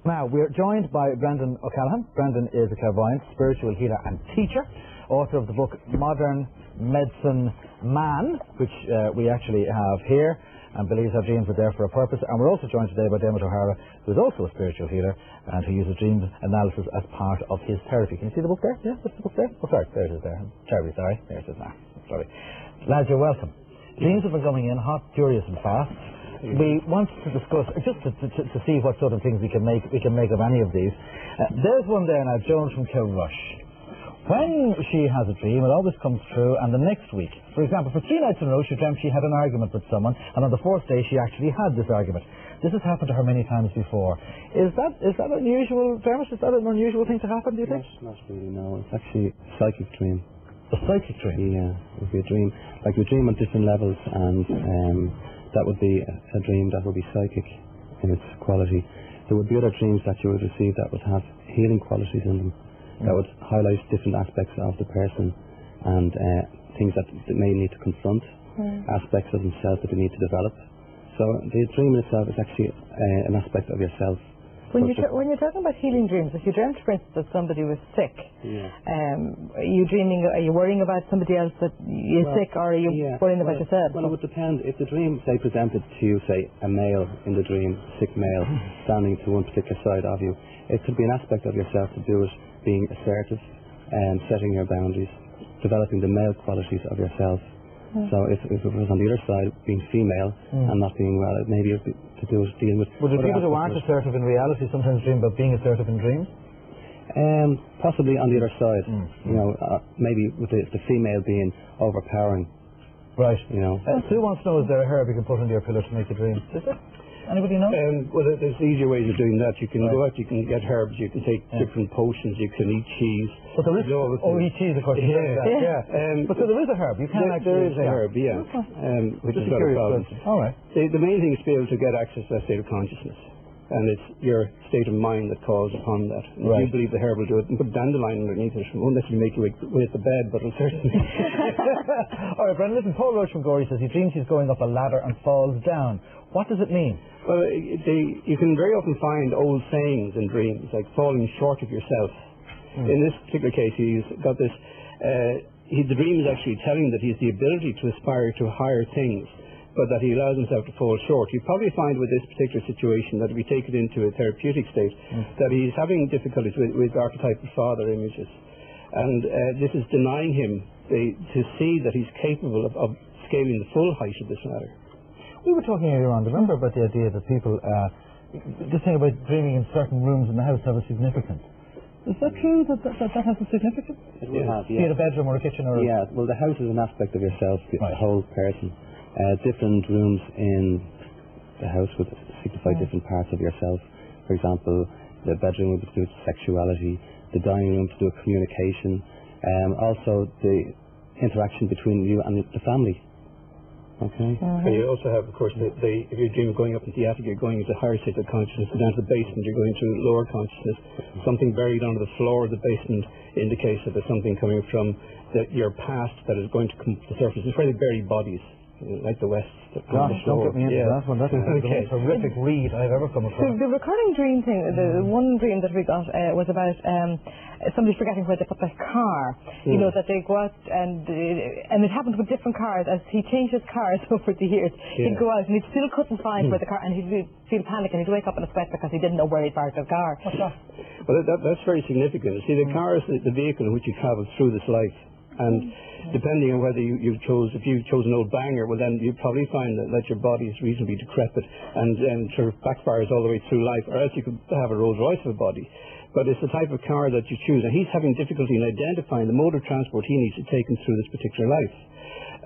Now, we're joined by Brendan O'Callaghan. Brendan is a clairvoyant, spiritual healer and teacher, author of the book Modern Medicine Man, which we actually have here, and believes our dreams are there for a purpose. And we're also joined today by Dermot O'Hara, who is also a spiritual healer and who uses dream analysis as part of his therapy. Can you see the book there? Yeah, that's the book there? Oh, sorry, there it is there. Terribly sorry. There it is now. Sorry. Lads, you're welcome. Dreams have been coming in hot, furious and fast. We want to discuss, just to see what sort of things we can make of any of these. There's one there now, Joan from Kilrush. When she has a dream, it always comes true, and the next week, for example, for 3 nights in a row, she dreamt she had an argument with someone, and on the 4th day, she actually had this argument. This has happened to her many times before. Is that unusual, Dermot? Is that an unusual thing to happen, do you think? Not really, no. It's actually a psychic dream. A psychic dream? Yeah, it would be a dream. Like, we dream on different levels, and that would be a dream that would be psychic in its quality. There would be other dreams that you would receive that would have healing qualities in them, that would highlight different aspects of the person and things that they may need to confront, aspects of themselves that they need to develop. So the dream in itself is actually an aspect of yourself. When you're talking about healing dreams, if you dreamt, for instance, that somebody was sick, are you worrying about somebody else that is sick, or are you worrying about yourself? Well, it would depend. If the dream, say, presented to you, say, a male in the dream, sick male, standing to one particular side of you, it could be an aspect of yourself to do with being assertive and setting your boundaries, developing the male qualities of yourself. So if it was on the other side, being female and not being well, it maybe it would be to do with dealing with... Would the people who aren't assertive in reality sometimes dream about being assertive in dreams? Possibly on the other side. You know, maybe with the female being overpowering. Right. You know. Who wants to know, is there a herb you can put under your pillow to make a dream? Is there? Anybody know? Well, there's easier ways of doing that. You can go out, you can get herbs, you can take different potions, you can eat cheese. But there is... eat cheese, of course. But so there is a herb. You can there is a herb, which is not a problem. All right. The main thing is to be able to get access to that state of consciousness. And it's your state of mind that calls upon that. And if you believe the herb will do it, and put dandelion underneath it, it won't necessarily make you wait at the bed, but it'll certainly... All right, Brendan, listen, Paul Roach from Gorey says he dreams he's going up a ladder and falls down. What does it mean? Well, you can very often find old sayings in dreams, like falling short of yourself. In this particular case, he's got this... the dream is actually telling that he has the ability to aspire to higher things, but that he allows himself to fall short. You probably find with this particular situation that if we take it into a therapeutic state, that he's having difficulties with archetypal father images. And this is denying him to see that he's capable of scaling the full height of this ladder. We were talking earlier on, remember about the idea that people, this thing about dreaming in certain rooms in the house have a significance. Is that true, that has a significance? It will have, Be it a bedroom or a kitchen or a... Yeah, well, the house is an aspect of yourself, the whole person. Different rooms in the house would signify different parts of yourself. For example, the bedroom would do with sexuality, the dining room to do with communication, also the interaction between you and the family. Okay. And you also have, of course, if you're dreaming going up into the attic, you're going into higher state of consciousness, down to the basement, you're going to lower consciousness. Something buried under the floor of the basement indicates that there's something coming from your past that is going to come to the surface. It's where they bury bodies, like the West. Gosh, don't get me into that one. That's the most horrific read I've ever come across. The recurring dream thing, the one dream that we got was about somebody forgetting where they put their car. You know, that they go out and it happened with different cars. As he changed his cars over the years, he'd go out and he still couldn't find where the car, and he'd feel panic and he'd wake up in a sweat because he didn't know where he parked his car. What's that? Well, that's very significant. See, the car is the vehicle in which you travel through this life. And depending on whether if you chose an old banger, well then you probably find that your body is reasonably decrepit and sort of backfires all the way through life, or else you could have a Rolls Royce of a body. But it's the type of car that you choose, and he's having difficulty in identifying the mode of transport he needs to take him through this particular life.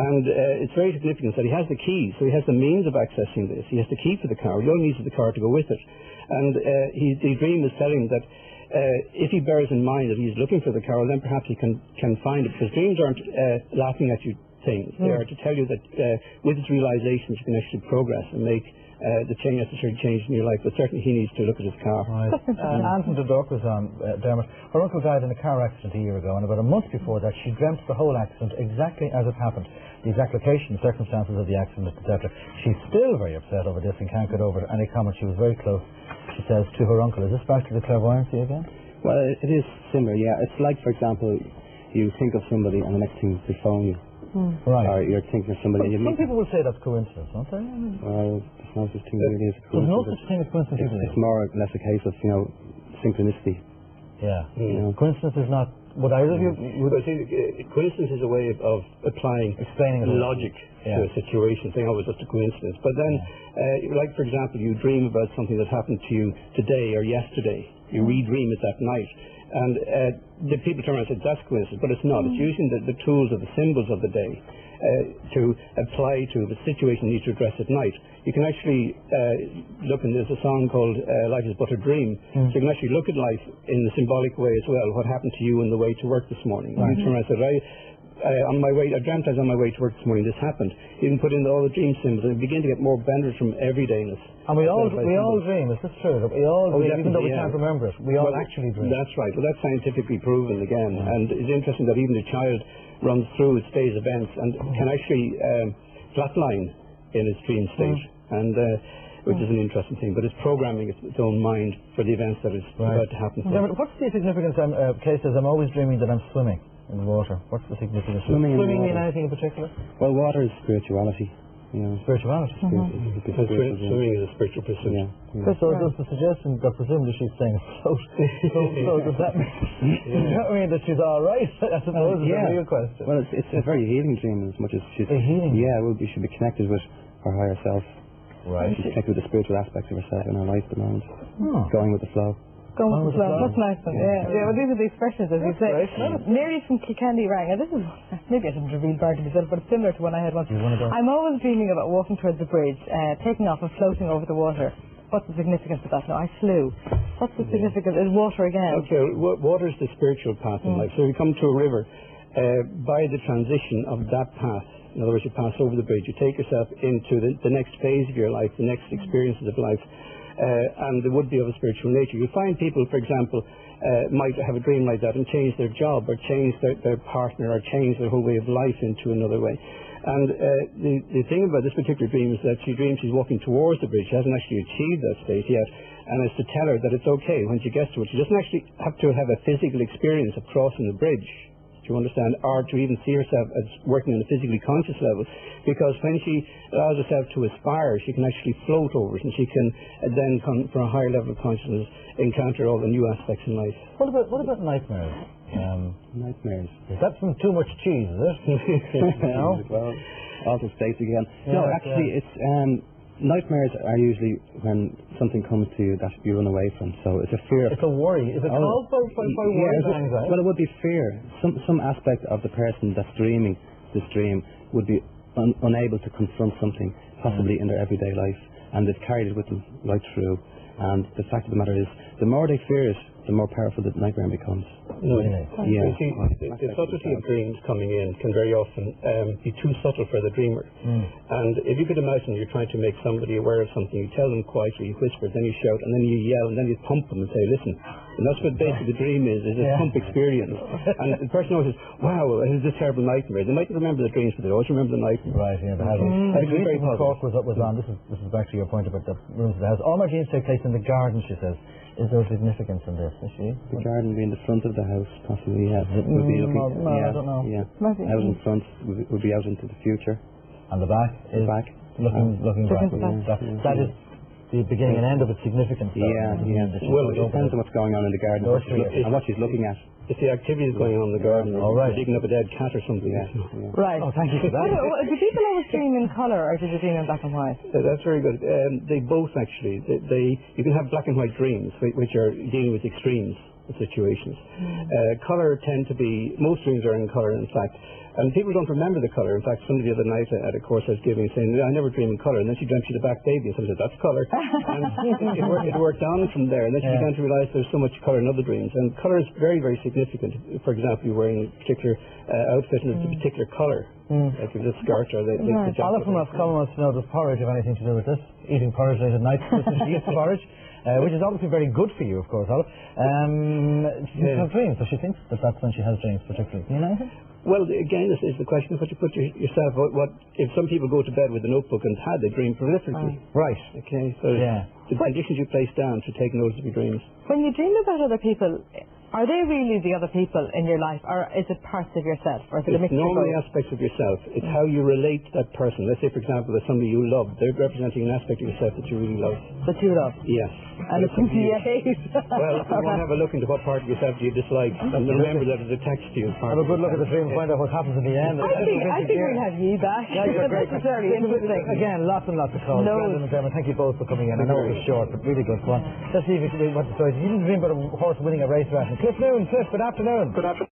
And it's very significant that he has the keys, so he has the means of accessing this. He has the key for the car. He only needs the car to go with it. And the dream is telling that if he bears in mind that he's looking for the car, then perhaps he can find it. Because dreams aren't laughing at you things. They are to tell you that with its realizations you can actually progress and make the necessary change in your life. But certainly he needs to look at his car. Right. Anne from Dundalk was on, Dermot. Her uncle died in a car accident a year ago, and about a month before that she dreamt the whole accident exactly as it happened. The exact location, the circumstances of the accident, etc. She's still very upset over this and can't get over any comment. She was very close. she says, to her uncle. Is this back to the clairvoyancy again? Well, it is similar, yeah. It's like, for example, you think of somebody and the next thing they phone you. Right. Or you're thinking of somebody and you Some meet. people will say that's coincidence, don't they? Well, there's no such thing really as a There's no coincidence. such thing as coincidence. It's more or less a case of, synchronicity. Yeah. You know. Coincidence is not. Would either of you? But see, coincidence is a way of applying Explaining it. logic to a situation, saying, oh, it's just a coincidence. But then, like, for example, you dream about something that happened to you today or yesterday. You redream it that night. And the people turn around and say, that's coincidence. But it's not. It's using the tools of the symbols of the day to apply to the situation you need to address at night. You can actually look, and there's a song called Life is But a Dream. So you can actually look at life in the symbolic way as well. What happened to you on the way to work this morning? You turn around and say, I dreamt I was on my way to work this morning, this happened. You can put in all the dream symbols and begin to get more benefit from everydayness. And we all dream, is this true? We all dream, even though we can't remember it. We all actually dream. That's right. Well, that's scientifically proven again. And it's interesting that even the child runs through its day's events and can actually flatline in its dream state, and which is an interesting thing. But it's programming its own mind for the events that is about to happen. What's the significance? Kay says, I'm always dreaming that I'm swimming in the water. What's the significance? Swimming mean anything in particular? Well, water is spirituality. Spirituality. Because swimming is a spiritual pursuit. So does the suggestion that presumably she's saying float? So does that mean that she's all right? I suppose is a real question. Well, it's a very healing dream as much as she's... A healing? Yeah, well, we should be connected with her higher self. Right. She's connected with the spiritual aspects of herself in her life at the moment. Going with the flow. Going with the flow. That's nice one. Yeah. Well, these are the expressions, as you say. Mary from Kilkenny rang, and this is, maybe I shouldn't reveal part of myself, but it's similar to one I had once. I'm always dreaming about walking towards the bridge, taking off and floating over the water. What's the significance of that? No, I flew. What's the significance? Is water again? Okay, water is the spiritual path in life. So if you come to a river, by the transition of that path, in other words, you pass over the bridge, you take yourself into the next phase of your life, the next experiences of life. And it would be of a spiritual nature. You find people, for example, might have a dream like that and change their job or change their partner or change their whole way of life into another way. And the thing about this particular dream is that she dreams she's walking towards the bridge. She hasn't actually achieved that state yet. And it's to tell her that it's okay when she gets to it. She doesn't actually have to have a physical experience of crossing the bridge, to understand, or to even see herself as working on a physically conscious level, because when she allows herself to aspire, she can actually float over it, and she can then come from a higher level of consciousness, encounter all the new aspects in life. What about nightmares? Nightmares. Is that from too much cheese, is it? No? Well, altered states again. No, actually, it's nightmares are usually when something comes to you that you run away from. So it's a fear. It's a worry. Is it caused by worry and anxiety? Well, it would be fear. Some aspect of the person that's dreaming this dream would be unable to confront something, possibly in their everyday life, and they've carried it with them right through. And the fact of the matter is, the more they fear it, the more powerful the nightmare becomes. Really? Yeah. You see, the subtlety of dreams coming in can very often be too subtle for the dreamer. And if you could imagine you're trying to make somebody aware of something, you tell them quietly, you whisper, then you shout, and then you yell, and then you pump them and say, listen. And that's what basically the dream is a pump experience. And the person always says, wow, it is a terrible nightmare. They might remember the dreams, but they always remember the nightmare. Right, yeah, they have it. The reason talk was on, this is back to your point about the rooms of the house. All my dreams take place in the garden, she says. Is there significance in this, is she? The garden would be in the front of the house, possibly, yeah. It would be looking, I don't know. Yeah. Out in front would be out into the future. And the back is back. Looking back. That is the beginning and end of its significance. Yeah. Well, it depends on what's going on in the garden and what she's looking at. If the activity is going on in the garden, or digging up a dead cat or something. Right. Oh, thank you for that. Do people always dream in colour, or do they dream in black and white? That's very good. They both actually. You can have black and white dreams, which are dealing with extremes of situations. Colour tend to be, most dreams are in colour, in fact. And people don't remember the colour. In fact, somebody the other night at a course I was giving saying, I never dream in colour. And then she dreamt she had a back baby. And somebody said, that's colour. And it worked on from there. And then she began to realise there's so much colour in other dreams. And colour is very, very significant. For example, you're wearing a particular outfit and it's a particular colour. like the skirt or the jacket. Olive from Roscommon wants to know, does porridge have anything to do with this? Eating porridge late at night, she eats porridge, which is obviously very good for you, of course, Olive. She has dreams, so she thinks that that's when she has dreams, particularly. You know? Well, again, this is the question of what you put yourself. What if some people go to bed with a notebook and they dream prolifically? Right. Okay, so the conditions you place down to take notice of your dreams. When you dream about other people, are they really the other people in your life, or is it parts of yourself, or is it a mixture? It's normally aspects of yourself. It's how you relate to that person. Let's say, for example, there's somebody you love. They're representing an aspect of yourself that you really love. That you love? Yes. And it's something you hate. Well, you want to have a look into what part of yourself do you dislike, and remember that it's attached to you. Have a good look at the dream and find out what happens in the end. I think we'll have you back. Yeah, you're great. Necessarily interesting. Again, lots and lots of calls. Brandon and Dermot, thank you both for coming in. I know it was short, but really good fun. Let's see if we what the story is. You didn't dream about a horse winning a race, Cliff Noon. Cliff, good afternoon. Good afternoon.